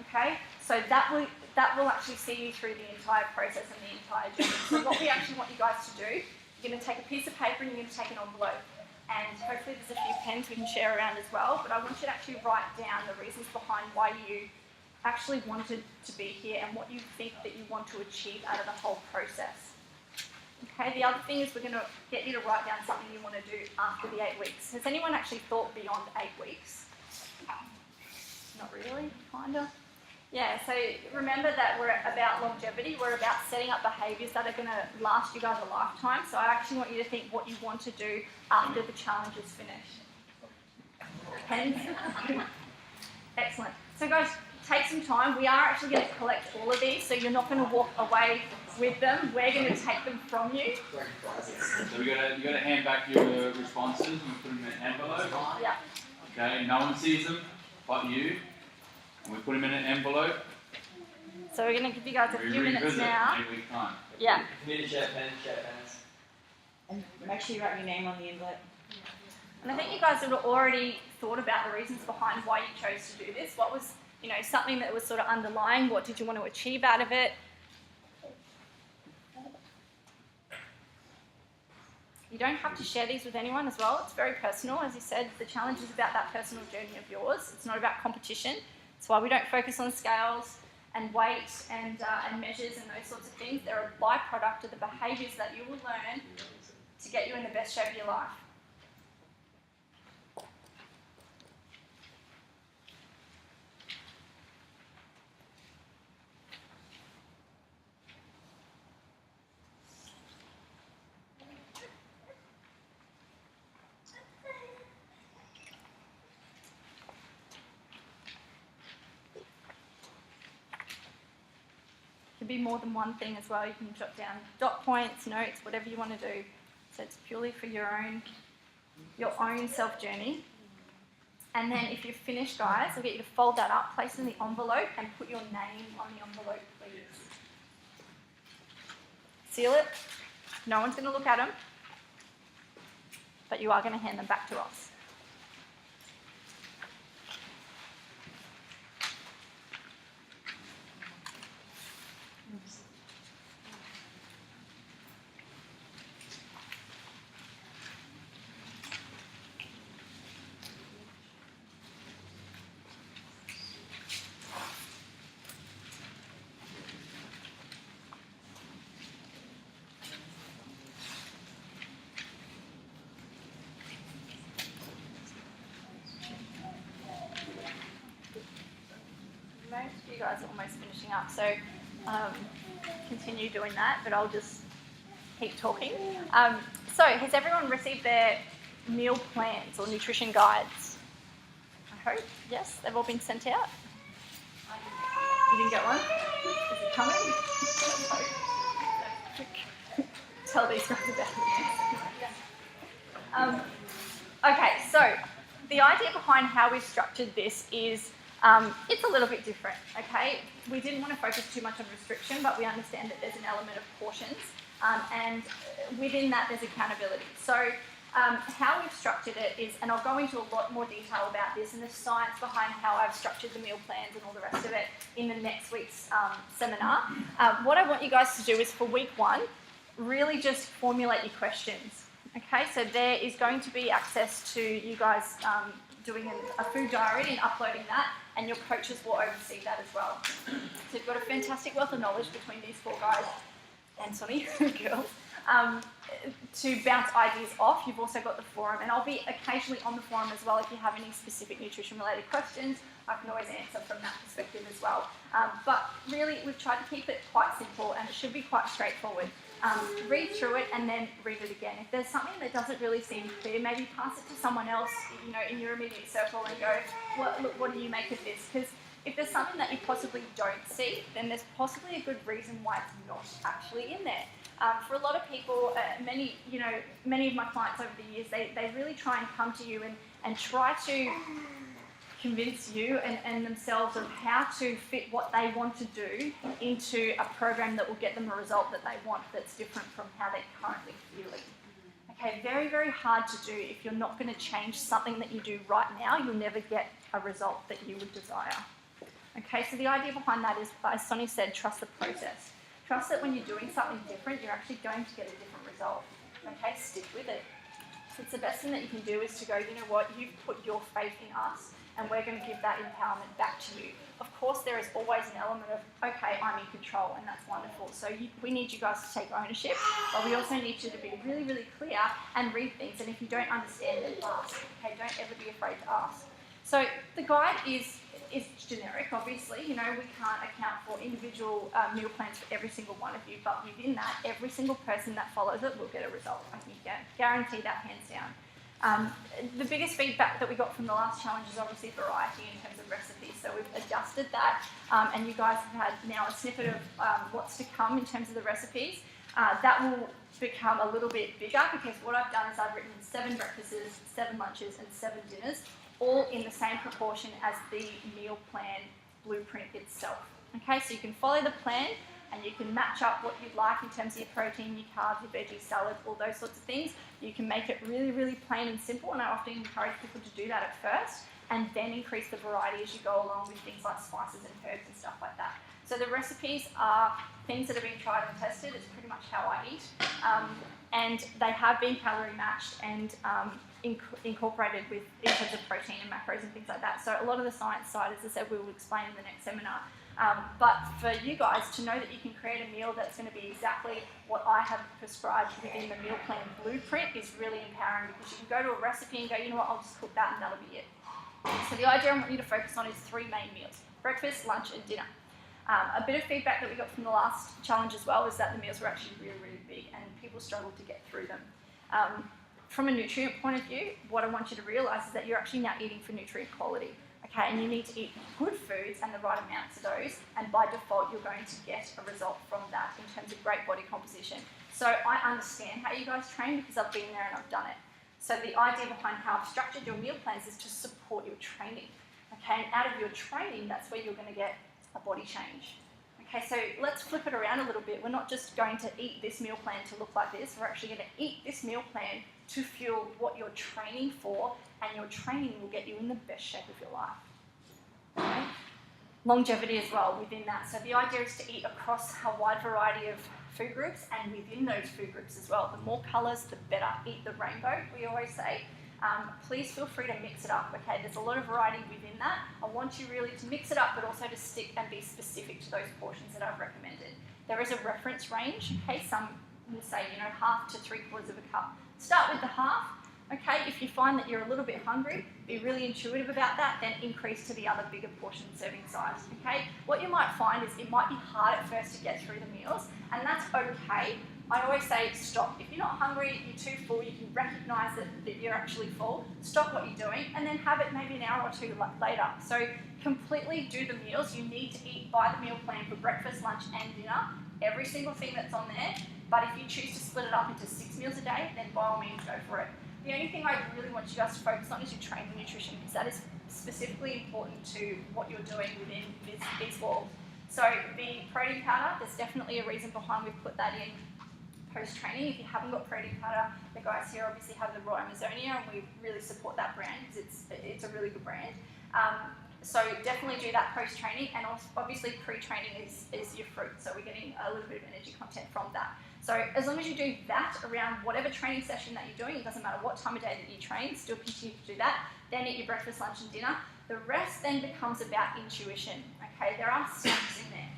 Okay? So that will actually see you through the entire process and the entire journey. So what we actually want you guys to do, you're going to take a piece of paper and you're going to take an envelope. And hopefully there's a few pens we can share around as well, but I want you to actually write down the reasons behind why you actually wanted to be here and what you think that you want to achieve out of the whole process. Okay, the other thing is we're going to get you to write down something you want to do after the 8 weeks. Has anyone actually thought beyond 8 weeks? Not really, kinda. Yeah, so remember that we're about longevity. We're about setting up behaviours that are going to last you guys a lifetime. So I actually want you to think what you want to do after the challenge is finished. Pens? Excellent. So guys, take some time. We are actually going to collect all of these, so you're not going to walk away with them. We're going to take them from you. So you got to hand back your responses and put them in an envelope. Yeah. Okay, no one sees them but you. And we put them in an envelope. So we're going to give you guys a few minutes revisit now. in a week's time. Yeah. Community share pens. And make sure you write your name on the envelope. And I think you guys have already thought about the reasons behind why you chose to do this. What was, something that was sort of underlying? What did you want to achieve out of it? You don't have to share these with anyone as well. It's very personal. As you said, the challenge is about that personal journey of yours. It's not about competition. That's why we don't focus on scales and weight and measures and those sorts of things. They're a byproduct of the behaviours that you will learn to get you in the best shape of your life. Could be more than one thing as well. You can jot down dot points, notes, whatever you want to do. So it's purely for your own your own self-journey. And then if you're finished, guys, I'll get you to fold that up, place it in the envelope, and put your name on the envelope, please. Seal it. No one's going to look at them, but you are going to hand them back to us. Most of you guys are almost finishing up, so continue doing that, but I'll just keep talking. So has everyone received their meal plans or nutrition guides? I hope, yes, they've all been sent out. You didn't get one? Is it coming? Tell these guys about it. Okay, so the idea behind how we've structured this is it's a little bit different, okay? We didn't want to focus too much on restriction, but we understand that there's an element of portions, and within that there's accountability. So how we've structured it is, and I'll go into a lot more detail about this and the science behind how I've structured the meal plans and all the rest of it in the next week's seminar. What I want you guys to do is for week 1, really just formulate your questions, okay? So there is going to be access to you guys doing a food diary and uploading that, and your coaches will oversee that as well. So you've got a fantastic wealth of knowledge between these 4 guys and Sonny, girls, to bounce ideas off. You've also got the forum, and I'll be occasionally on the forum as well if you have any specific nutrition related questions. I can always answer from that perspective as well. But really, we've tried to keep it quite simple, and it should be quite straightforward. Read through it and then read it again. If there's something that doesn't really seem clear, maybe pass it to someone else, you know, in your immediate circle and go, what do you make of this? Because if there's something that you possibly don't see, then there's possibly a good reason why it's not actually in there. For a lot of people, many of my clients over the years, they really try and come to you and try to convince you and themselves of how to fit what they want to do into a program that will get them a result that they want that's different from how they're currently feeling. Okay, very, very hard to do. If you're not going to change something that you do right now, you'll never get a result that you would desire. Okay, so the idea behind that is, as Sonny said, trust the process. Trust that when you're doing something different, you're actually going to get a different result. Okay, stick with it. It's the best thing that you can do is to go, you know what, you've put your faith in us, and we're going to give that empowerment back to you. Of course, there is always an element of, okay, I'm in control, and that's wonderful. So we need you guys to take ownership, but we also need you to be really, really clear and read things. And if you don't understand, then ask. Okay, don't ever be afraid to ask. So the guide is generic, obviously. You know, we can't account for individual meal plans for every single one of you, but within that, every single person that follows it will get a result. I can guarantee that hands down. The biggest feedback that we got from the last challenge is obviously variety in terms of recipes. So we've adjusted that, and you guys have had now a snippet of what's to come in terms of the recipes. That will become a little bit bigger because what I've done is I've written 7 breakfasts, 7 lunches, and 7 dinners, all in the same proportion as the meal plan blueprint itself. Okay, so you can follow the plan and you can match up what you'd like in terms of your protein, your carbs, your veggie salad, all those sorts of things. You can make it really, really plain and simple, and I often encourage people to do that at first and then increase the variety as you go along with things like spices and herbs and stuff like that. So the recipes are things that have been tried and tested. It's pretty much how I eat. And they have been calorie matched and incorporated with in terms of protein and macros and things like that. So a lot of the science side, as I said, we will explain in the next seminar. But for you guys to know that you can create a meal that's going to be exactly what I have prescribed within the meal plan blueprint is really empowering, because you can go to a recipe and go, you know what, I'll just cook that and that'll be it. So the idea I want you to focus on is 3 main meals: breakfast, lunch and dinner. A bit of feedback that we got from the last challenge as well was that the meals were actually really, really big and people struggled to get through them. From a nutrient point of view, what I want you to realise is that you're actually now eating for nutrient quality. Okay, and you need to eat good foods and the right amounts of those, and by default you're going to get a result from that in terms of great body composition. So I understand how you guys train because I've been there and I've done it. So the idea behind how I've structured your meal plans is to support your training. Okay, and out of your training, that's where you're going to get a body change. Okay, so let's flip it around a little bit. We're not just going to eat this meal plan to look like this. We're actually going to eat this meal plan to fuel what you're training for, and your training will get you in the best shape of your life. Okay? Longevity as well within that. So the idea is to eat across a wide variety of food groups, and within those food groups as well. The more colours, the better. Eat the rainbow, we always say. Please feel free to mix it up, okay? There's a lot of variety within that. I want you really to mix it up, but also to stick and be specific to those portions that I've recommended. There is a reference range, okay? Some will say, you know, 1/2 to 3/4 of a cup. Start with the 1/2, okay? If you find that you're a little bit hungry, be really intuitive about that, then increase to the other bigger portion serving size, okay? What you might find is it might be hard at first to get through the meals, and that's okay. I always say stop. If you're not hungry, you're too full, you can recognise that you're actually full, stop what you're doing, and then have it maybe an hour or two later. So completely do the meals. You need to eat by the meal plan for breakfast, lunch and dinner, every single thing that's on there. But if you choose to split it up into 6 meals a day, then by all means go for it. The only thing I really want you guys to focus on is your training nutrition, because that is specifically important to what you're doing within these walls. So the protein powder, there's definitely a reason behind we've put that in post-training. If you haven't got protein powder, the guys here obviously have the raw Amazonia, and we really support that brand because it's a really good brand. So definitely do that post-training, and also obviously pre-training is your fruit, so we're getting a little bit of energy content from that. So as long as you do that around whatever training session that you're doing, it doesn't matter what time of day that you train, still continue to do that, then eat your breakfast, lunch and dinner. The rest then becomes about intuition, okay? There are steps in there.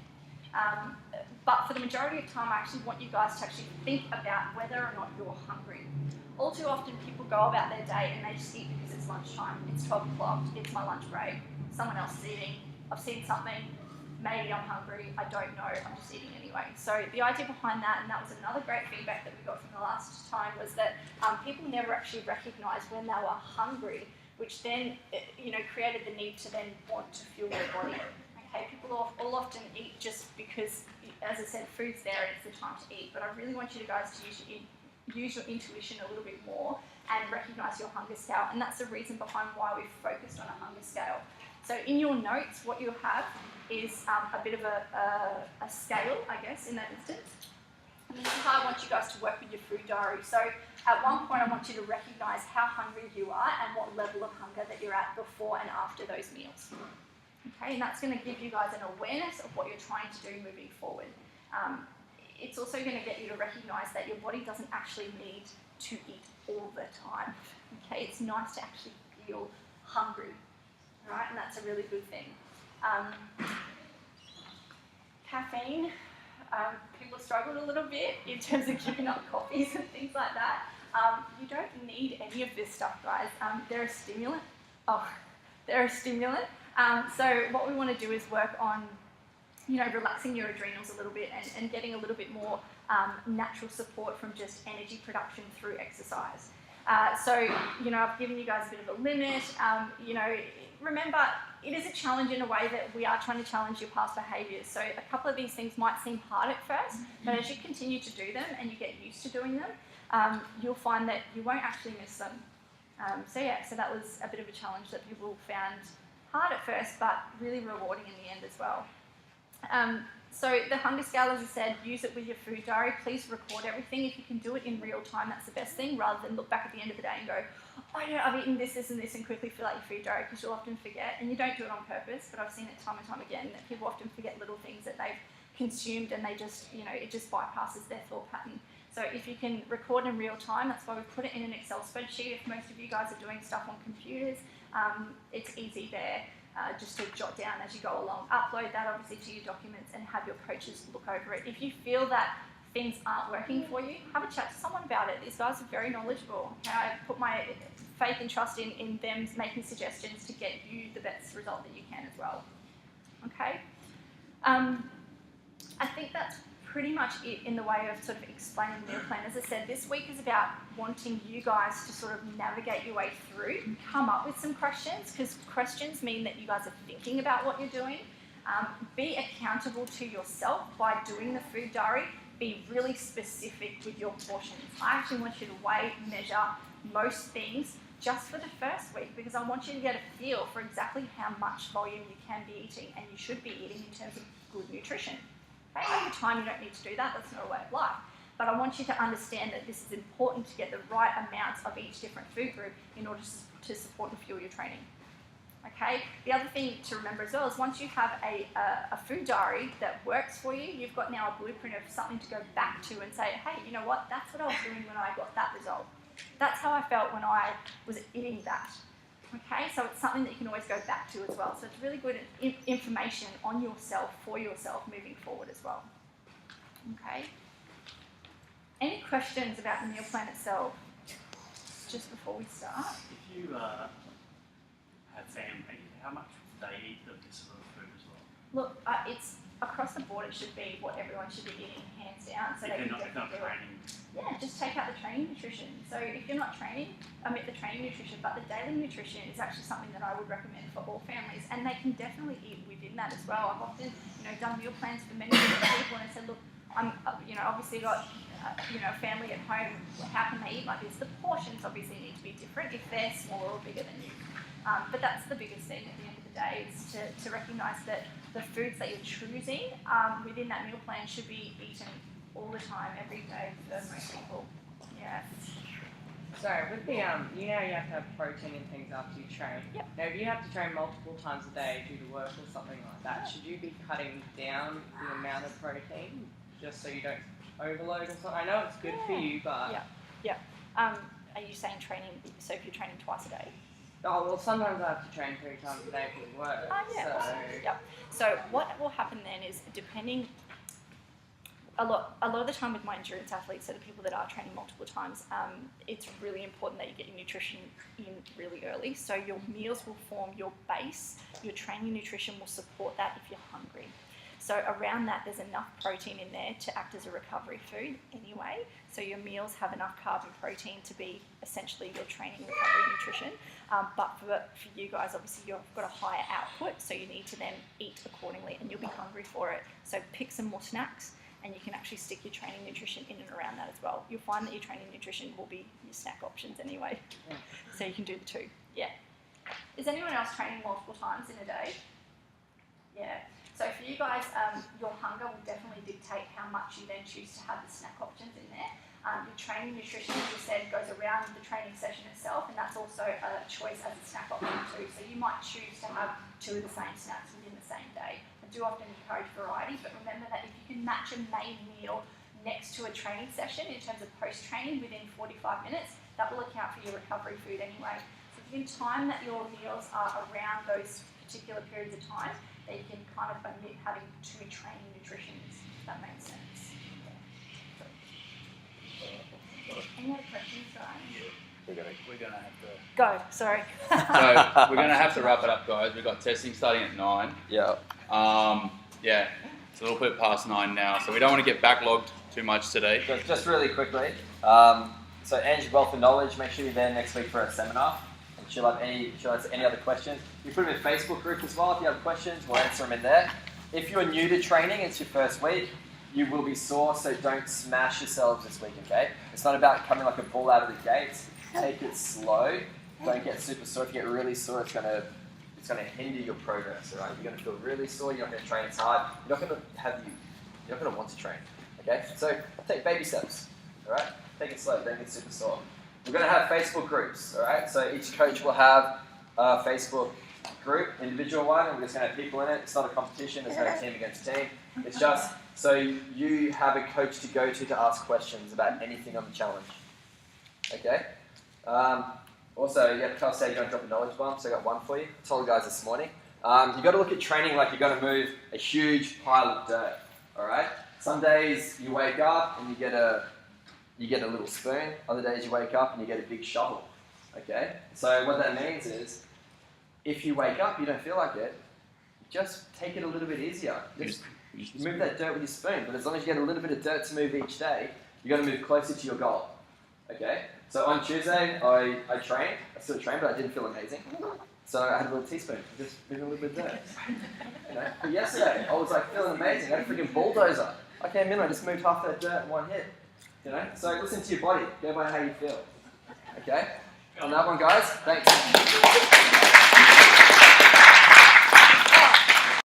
But for the majority of time, I actually want you guys to actually think about whether or not you're hungry. All too often, people go about their day and they just eat because it's lunchtime, it's 12 o'clock, it's my lunch break, someone else is eating, I've seen something, maybe I'm hungry, I don't know, I'm just eating anyway. So the idea behind that, and that was another great feedback that we got from the last time, was that people never actually recognised when they were hungry, which then created the need to then want to fuel their body. Okay, people all often eat just because, as I said, food's there and it's the time to eat. But I really want you guys to use your intuition a little bit more and recognise your hunger scale. And that's the reason behind why we've focused on a hunger scale. So in your notes, what you'll have is a bit of a scale, I guess, in that instance. And this is how I want you guys to work with your food diary. So at one point, I want you to recognise how hungry you are and what level of hunger that you're at before and after those meals. Okay, and that's going to give you guys an awareness of what you're trying to do moving forward. It's also going to get you to recognise that your body doesn't actually need to eat all the time. Okay, it's nice to actually feel hungry, right? And that's a really good thing. Caffeine, people struggled a little bit in terms of giving up coffees and things like that. You don't need any of this stuff, guys. They're a stimulant. They're a stimulant. So what we want to do is work on, relaxing your adrenals a little bit and getting a little bit more natural support from just energy production through exercise. So I've given you guys a bit of a limit. Remember, it is a challenge in a way that we are trying to challenge your past behaviours. So a couple of these things might seem hard at first, but as you continue to do them and you get used to doing them, you'll find that you won't actually miss them. So that was a bit of a challenge that people found hard at first, but really rewarding in the end as well. So the hunger scale, as I said, use it with your food diary. Please record everything. If you can do it in real time, that's the best thing, rather than look back at the end of the day and go, oh yeah, I've eaten this, this and this, and quickly fill out your food diary, because you'll often forget, and you don't do it on purpose, but I've seen it time and time again, that people often forget little things that they've consumed, and they just, it just bypasses their thought pattern. So if you can record in real time, that's why we've put it in an Excel spreadsheet. If most of you guys are doing stuff on computers, it's easy there. Just to jot down as you go along. Upload that obviously to your documents and have your coaches look over it. If you feel that things aren't working for you, have a chat to someone about it. These guys are very knowledgeable. Okay? I put my faith and trust in them making suggestions to get you the best result that you can as well. Okay? I think that's pretty much it in the way of sort of explaining the meal plan. As I said, this week is about wanting you guys to sort of navigate your way through, come up with some questions, because questions mean that you guys are thinking about what you're doing. Be accountable to yourself by doing the food diary. Be really specific with your portions. I actually want you to weigh, measure, most things just for the first week, because I want you to get a feel for exactly how much volume you can be eating and you should be eating in terms of good nutrition. Okay? Over time, you don't need to do that. That's not a way of life. But I want you to understand that this is important to get the right amounts of each different food group in order to support and fuel your training. Okay. The other thing to remember as well is once you have a food diary that works for you, you've got now a blueprint of something to go back to and say, hey, you know what? That's what I was doing when I got that result. That's how I felt when I was eating that. Okay, so it's something that you can always go back to as well. So it's really good information on yourself, for yourself, moving forward as well. Okay. Any questions about the meal plan itself? Just before we start. If you have family, how much do they eat of this sort of food as well? Look, it's across the board. It should be what everyone should be eating, hands down. So If they they're can not definitely do it. training, Yeah, just take out the training nutrition. So if you're not training, omit the training nutrition, but the daily nutrition is actually something that I would recommend for all families, and they can definitely eat within that as well. I've often, done meal plans for many different people, and I said, look, I'm, obviously got, a family at home. How can they eat like this? The portions obviously need to be different if they're smaller or bigger than you. But that's the biggest thing at the end of the day is to recognise that the foods that you're choosing within that meal plan should be eaten all the time, every day for most people. Yeah. So with the you have to have protein and things after you train. Yep. Now if you have to train multiple times a day due to work or something like that, should you be cutting down the amount of protein just so you don't overload or something? I know it's good for you, but Yeah. Are you saying training? So if you're training twice a day? oh well, sometimes I have to train 3 times a day for work. Yeah. So Yep. So what will happen then is depending. A lot of the time with my endurance athletes, so the people that are training multiple times, it's really important that you get your nutrition in really early. So your meals will form your base. Your training nutrition will support that if you're hungry. So around that, there's enough protein in there to act as a recovery food anyway. So your meals have enough carb and protein to be essentially your training recovery nutrition. But for you guys, obviously you've got a higher output, so you need to then eat accordingly, and you'll be hungry for it. So pick some more snacks, and you can actually stick your training nutrition in and around that as well. You'll find that your training nutrition will be your snack options anyway. So you can do the two. Yeah. Is anyone else training multiple times in a day? Yeah. So for you guys, your hunger will definitely dictate how much you then choose to have the snack options in there. Your training nutrition, as you said, goes around the training session itself, and that's also a choice as a snack option too. So you might choose to have 2 of the same snacks within the same day. I do often encourage variety, but remember that if you can match a main meal next to a training session in terms of post-training within 45 minutes, that will account for your recovery food anyway. So if you can time that your meals are around those particular periods of time, then you can kind of omit having 2 training nutritions, if that makes sense. Any other questions, guys? We're gonna have to. Go, sorry. So we're gonna have to wrap it up, guys. We've got testing starting at 9. Yeah. Yeah, it's a little bit past 9 now, so we don't want to get backlogged too much today. Just really quickly. So Angie, Wealth and Knowledge, make sure you're there next week for a seminar. And she'll answer any other questions. You put them in a Facebook group as well. If you have questions, we'll answer them in there. If you're new to training, it's your first week, you will be sore, so don't smash yourselves this week, okay? It's not about coming like a bull out of the gates. Take it slow. Don't get super sore. If you get really sore, it's gonna hinder your progress, all right? You're gonna feel really sore. You're not gonna train as hard. You're not gonna want to train, okay? So take baby steps, all right? Take it slow. Don't get super sore. We're gonna have Facebook groups, all right? So each coach will have a Facebook group, individual one, and we're just gonna have people in it. It's not a competition. There's no team against team. It's just so you have a coach to go to ask questions about anything on the challenge. Okay? Also, you have to say you're going to drop a knowledge bomb, so I got one for you. I told the guys this morning. You've got to look at training like you're going to move a huge pile of dirt. Alright? Some days you wake up and you get a little spoon. Other days you wake up and you get a big shovel. Okay? So what that means is, if you wake up, you don't feel like it, just take it a little bit easier. Just move that dirt with your spoon, but as long as you get a little bit of dirt to move each day, you're going to move closer to your goal. Okay? So on Tuesday, I trained. I still trained, but I didn't feel amazing. So I had a little teaspoon, just moving a little bit of dirt. But yesterday, I was like feeling amazing. I had a freaking bulldozer. I came in, I just moved half that dirt in one hit. So listen to your body. Go by how you feel. Okay? On that one, guys. Thanks.